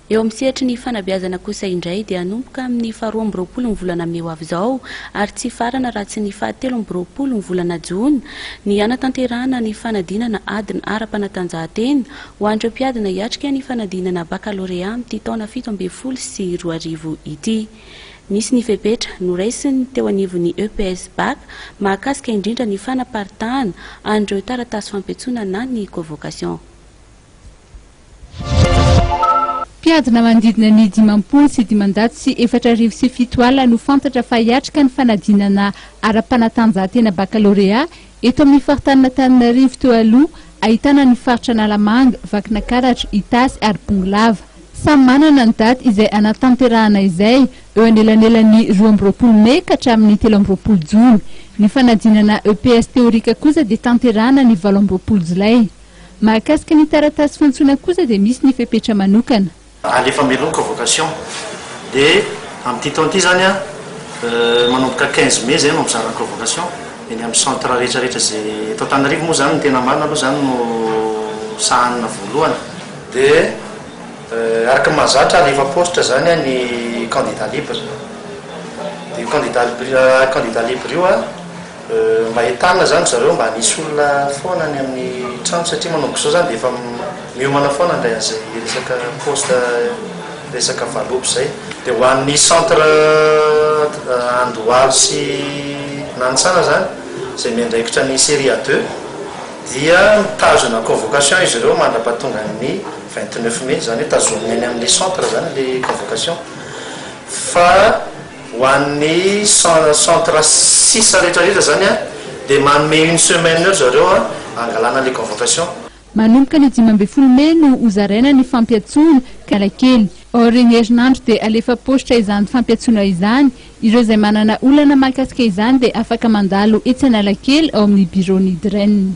eo amin'ny sehatry ny fanabeazana kosa indray dia anomboka amin'ny 12 ny volana May ho avy izao ary tsy farana raha tsy ny 13 ny volana Jona ny anatanterahana ny fanadinana adiny ara-panatanjahantena ho an'ireo mpiadina hiatrika ny fanadinana baccalauréat amin'ity taona 17 sy 20 ity. Nisy ny fepetra noraisiny teo anivon'ny EPS BAC mahakasika indrindra ny fanaparitahana an'ireo taratasy fampiatsona na ny convocation. Mpiadina manodidina ny 50 sy 407 sy 7 alina no fantatra fa hiatrika ny fanadinana ara-panatanjahantena baccalauréat eto amin'ny faritany Antananarivo teo aloha ahitana ny faritra Analamanga, Vakinakaratra, Itasy ary Bongolava. Samy manana ny daty izay anatanterahana izay eo anelanelany 12 May ka hatramin'ny 13 Jona. Ny fanadinana EPS teorika kosa dia tanterahana ny 18 Jolay. Mahakasika ny taratasy fantsona kosa dia misy ny fepetra manokana. Alefa melon convocation dia amin'ity taona ity zany manomboka 15 mai zay no mizara convocation eny amin'ny centre rehetrarehetra zay eto Antananarivo moa zany no tena marina aloha zany no sahanina voalohany dia araka mahazatra alefa poste zany ny candidat libre dia candidat libre io mba hitana zany zareo mba nisy olona foana ny amin'ny trano satria manomboka zao zany dia efa miomana foana ndray zay resaka poste resaka valopy zay dia ho an'ny centre Andohalo sy Nanisana zany zay miandraikitra ny série A2 dia mitazona convocation izy ireo mandrapahatonga ny 29 mai zany hoe tazomina eny amin'ny centre zany le convocation fa ho an'ny centre 6 rehetrarehetra zany dia manome une semaine eo zareo angalana le convocation. Manomboka ny 12 May no hozaraina ny fampiatsona Analakely. Ao regny herinandro dia alefa postra izany fampiatsona izany. Ireo izay manana olana mahakasika izany dia afaka mandalo etsy Analakely ao amin'ny bureau-ny DREN.